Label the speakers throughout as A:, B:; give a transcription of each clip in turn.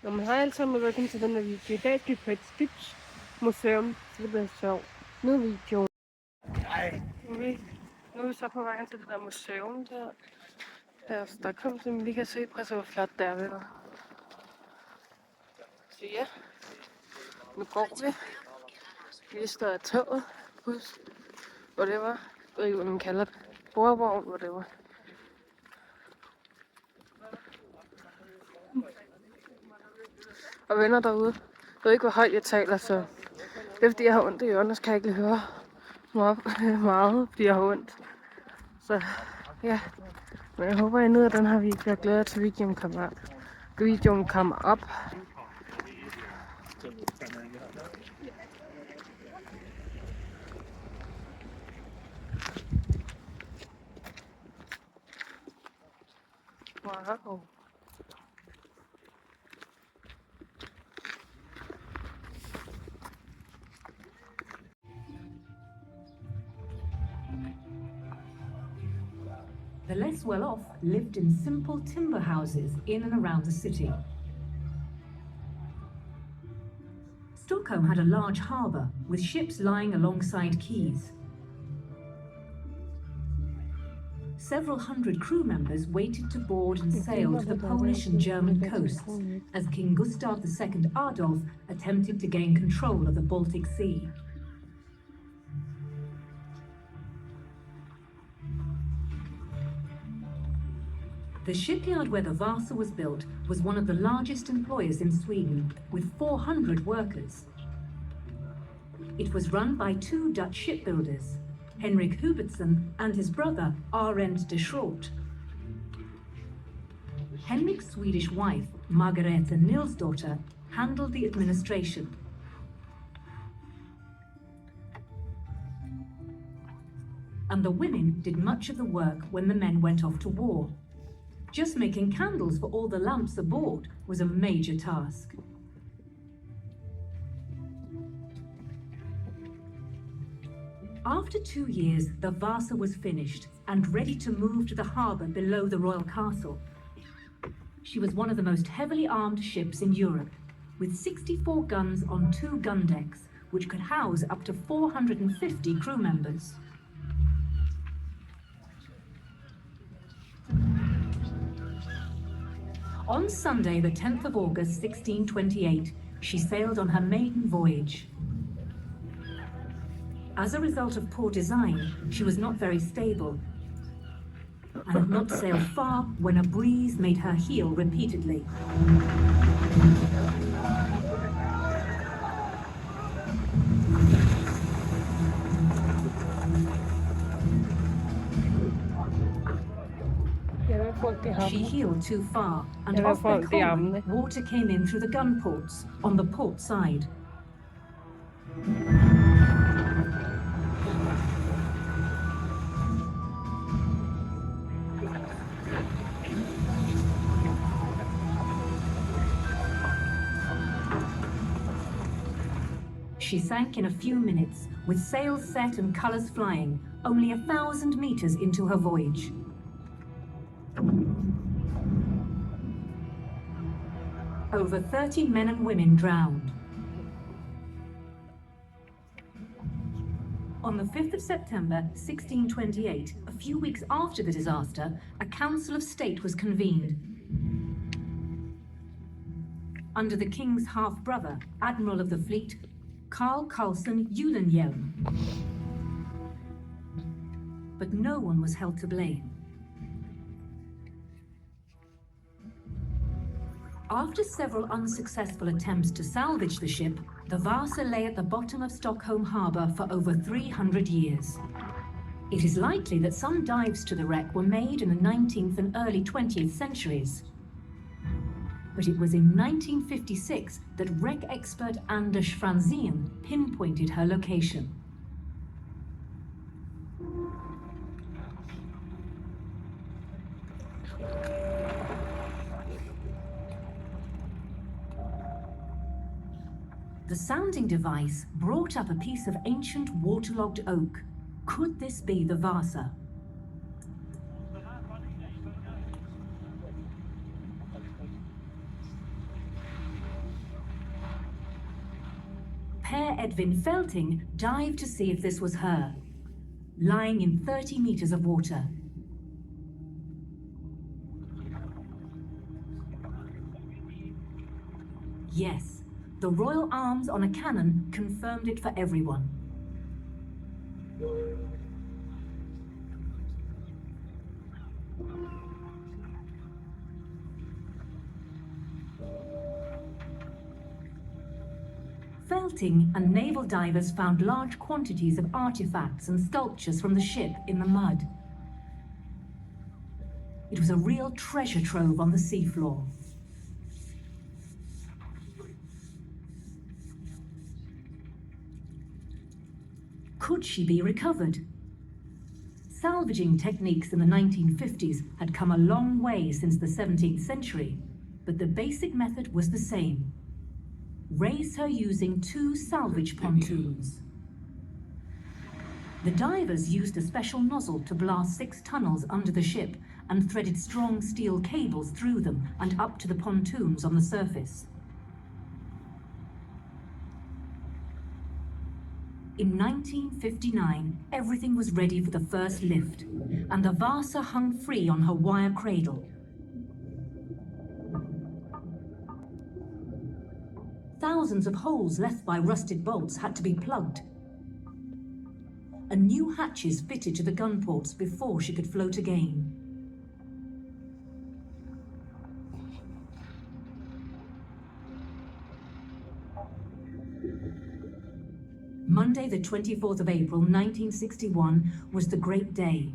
A: Hej alle sammen, og velkommen til den her video. I dag skal vi på et skibsmuseum, så det bliver sjovt. Nu er videoen. Nu er vi så på vejen til det der museum der. Der er Stockholm, som vi kan se. Prøv at se, hvor flot det er ved dig. Så ja, nu går vi. Vi står af toget, bus, whatever. Jeg ved ikke, hvad man kalder det. Bordvogn, whatever. Og venner derude. Jeg ved ikke, hvor højt jeg taler, så det er fordi, jeg har ondt i ørerne, så kan jeg ikke lige høre meget, fordi jeg har ondt. Så ja, men jeg håber, I nyder den her video. Jeg glæder til, videoen kommer op. Wow.
B: The less well-off lived in simple timber houses in and around the city. Stockholm had a large harbour with ships lying alongside quays. Several hundred crew members waited to board and sail to the Polish and German coasts as King Gustav II Adolf attempted to gain control of the Baltic Sea. The shipyard where the Vasa was built was one of the largest employers in Sweden, with 400 workers. It was run by two Dutch shipbuilders, Henrik Hubertson and his brother Arend de Schroot. Henrik's Swedish wife, Margareta Nilsdotter, handled the administration. And the women did much of the work when the men went off to war. Just making candles for all the lamps aboard was a major task. After 2 years, the Vasa was finished and ready to move to the harbour below the royal castle. She was one of the most heavily armed ships in Europe, with 64 guns on 2 gun decks, which could house up to 450 crew members. On Sunday, the 10th of August, 1628, she sailed on her maiden voyage. As a result of poor design, she was not very stable and had not sailed far when a breeze made her heel repeatedly. She heeled too far, and off the coal, water came in through the gun ports on the port side. She sank in a few minutes, with sails set and colours flying, only 1,000 meters into her voyage. Over 30 men and women drowned. On the 5th of September, 1628, a few weeks after the disaster, a Council of State was convened. Under the King's half-brother, Admiral of the Fleet, Carl Carlson Julenhjelm. But no one was held to blame. After several unsuccessful attempts to salvage the ship, the Vasa lay at the bottom of Stockholm harbour for over 300 years. It is likely that some dives to the wreck were made in the 19th and early 20th centuries. But it was in 1956 that wreck expert Anders Franzén pinpointed her location. The sounding device brought up a piece of ancient waterlogged oak. Could this be the Vasa? Per Edvin Felting dived to see if this was her, lying in 30 meters of water. Yes, the royal arms on a cannon confirmed it for everyone. Felting and naval divers found large quantities of artifacts and sculptures from the ship in the mud. It was a real treasure trove on the seafloor. Could she be recovered? Salvaging techniques in the 1950s had come a long way since the 17th century, but the basic method was the same. Raise her using 2 salvage pontoons. The divers used a special nozzle to blast 6 tunnels under the ship and threaded strong steel cables through them and up to the pontoons on the surface. In 1959, everything was ready for the first lift, and the Vasa hung free on her wire cradle. Thousands of holes left by rusted bolts had to be plugged. And new hatches fitted to the gun ports before she could float again. Monday, the 24th of April, 1961, was the great day.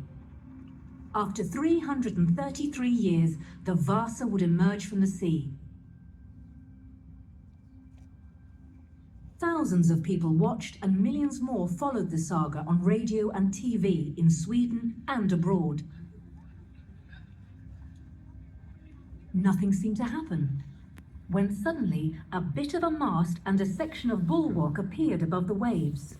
B: After 333 years, the Vasa would emerge from the sea. Thousands of people watched and millions more followed the saga on radio and TV in Sweden and abroad. Nothing seemed to happen, when suddenly a bit of a mast and a section of bulwark appeared above the waves.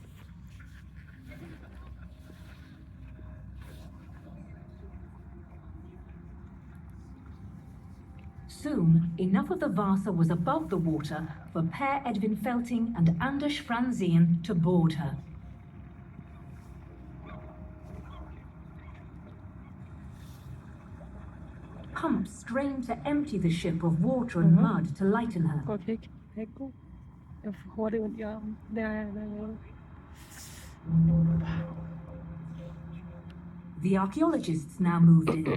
B: Soon, enough of the Vasa was above the water for Per Edvin Felting and Anders Franzén to board her. Pumps strained to empty the ship of water and mud to lighten her.
A: Går ikke. Det er ikke god. Jeg får hurtigt ondt i armen. Der er jeg.
B: The archaeologists now moved in.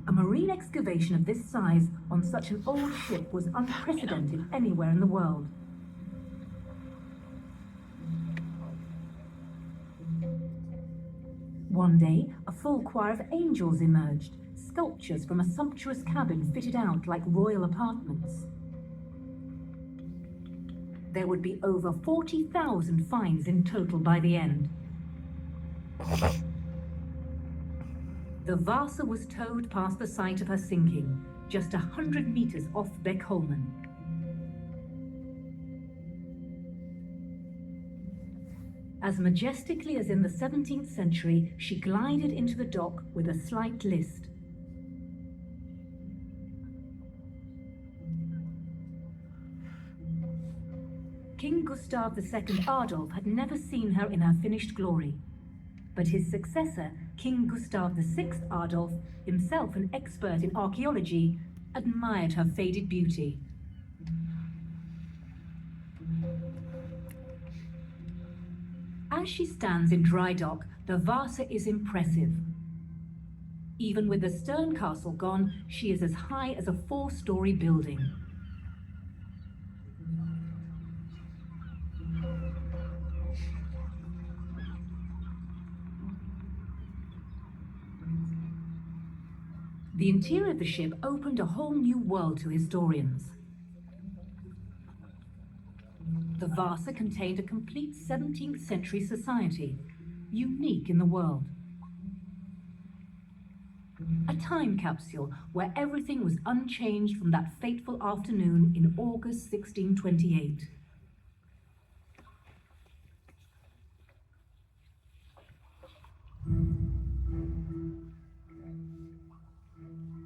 B: A marine excavation of this size on such an old ship was unprecedented anywhere in the world. One day, a full choir of angels emerged, sculptures from a sumptuous cabin fitted out like royal apartments. There would be over 40,000 finds in total by the end. The Vasa was towed past the site of her sinking, just 100 meters off Beckholmen. As majestically as in the 17th century, she glided into the dock with a slight list. King Gustav II Adolf had never seen her in her finished glory. But his successor, King Gustav VI Adolf, himself an expert in archaeology, admired her faded beauty. As she stands in dry dock, the Vasa is impressive. Even with the stern castle gone, she is as high as a 4-story building. The interior of the ship opened a whole new world to historians. The Vasa contained a complete 17th century society, unique in the world. A time capsule where everything was unchanged from that fateful afternoon in August 1628.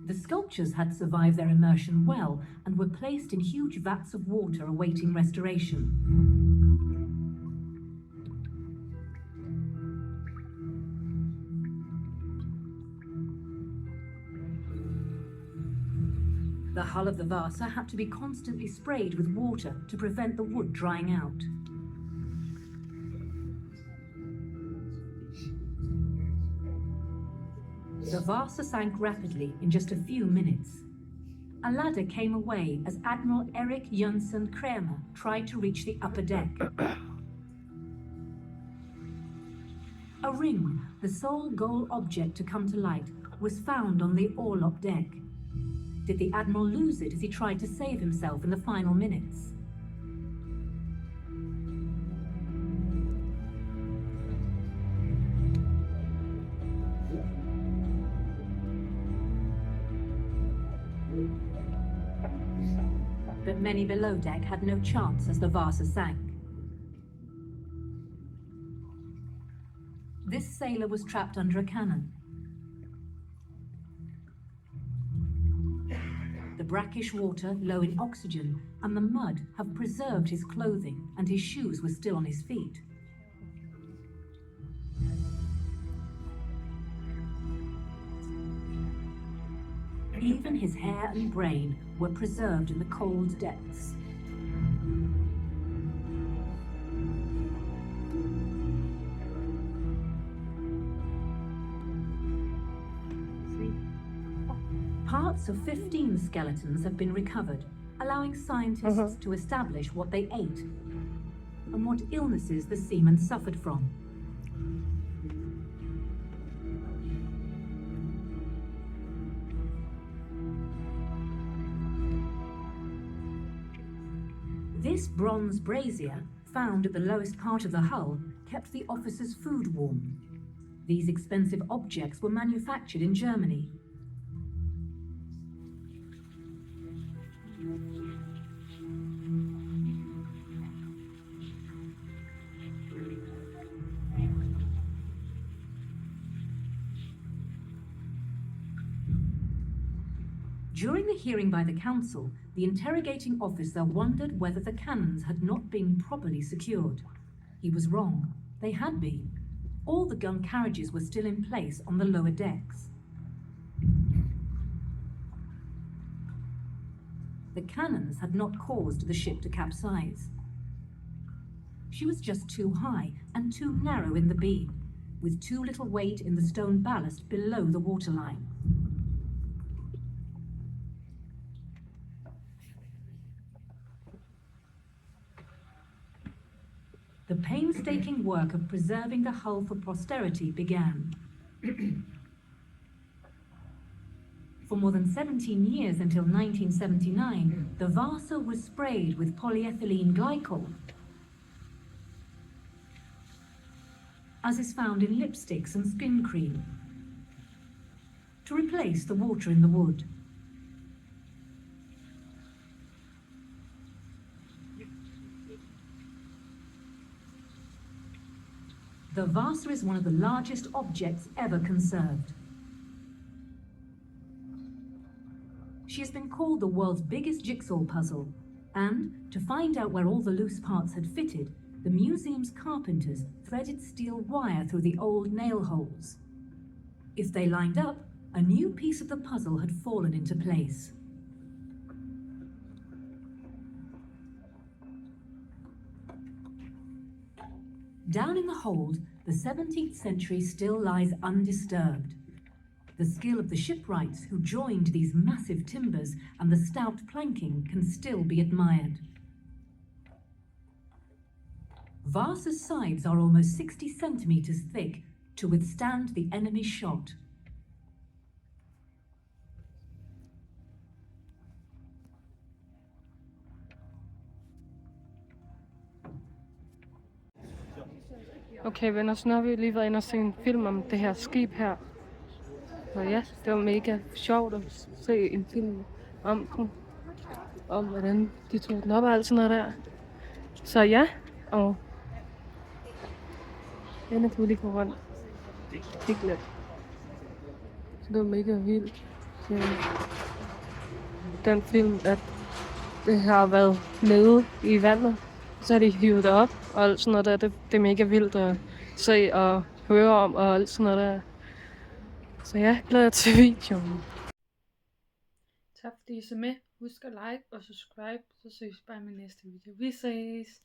B: The sculptures had survived their immersion well and were placed in huge vats of water awaiting restoration. The hull of the Vasa had to be constantly sprayed with water to prevent the wood drying out. The Vasa sank rapidly in just a few minutes. A ladder came away as Admiral Erik Jönsson Kramer tried to reach the upper deck. A ring, the sole goal object to come to light, was found on the orlop deck. Did the Admiral lose it as he tried to save himself in the final minutes? But many below deck had no chance as the Vasa sank. This sailor was trapped under a cannon. The brackish water, low in oxygen, and the mud have preserved his clothing, and his shoes were still on his feet. Even his hair and brain were preserved in the cold depths. Parts of 15 skeletons have been recovered, allowing scientists to establish what they ate and what illnesses the seamen suffered from. This bronze brazier, found at the lowest part of the hull, kept the officers' food warm. These expensive objects were manufactured in Germany. During the hearing by the council, the interrogating officer wondered whether the cannons had not been properly secured. He was wrong. They had been. All the gun carriages were still in place on the lower decks. The cannons had not caused the ship to capsize. She was just too high and too narrow in the beam, with too little weight in the stone ballast below the waterline. The painstaking work of preserving the hull for posterity began. For more than 17 years until 1979, the Vasa was sprayed with polyethylene glycol, as is found in lipsticks and skin cream, to replace the water in the wood. The Vasa is one of the largest objects ever conserved. She has been called the world's biggest jigsaw puzzle, and to find out where all the loose parts had fitted, the museum's carpenters threaded steel wire through the old nail holes. If they lined up, a new piece of the puzzle had fallen into place. Down in the hold, the 17th century still lies undisturbed. The skill of the shipwrights who joined these massive timbers and the stout planking can still be admired. Vasa's sides are almost 60 centimeters thick to withstand the enemy's shot.
A: Okay venner, så nu har vi lige været inde og se en film om det her skib her. Og ja, det var mega sjovt at se en film om den. Om hvordan de tog den op og alt sådan noget der. Så ja, og denne kunne lige gå rundt. Kigge lidt. Så det var mega vildt. Ja. Den film, at det har været nede i vandet. Så har de hivet det op og alt sådan noget der. Det er mega vildt at se og høre om og alt sådan noget der. Så ja, glæder jeg til videoen.
C: Tak fordi I så med. Husk at like og subscribe, så ses vi bare i min næste video. Vi ses!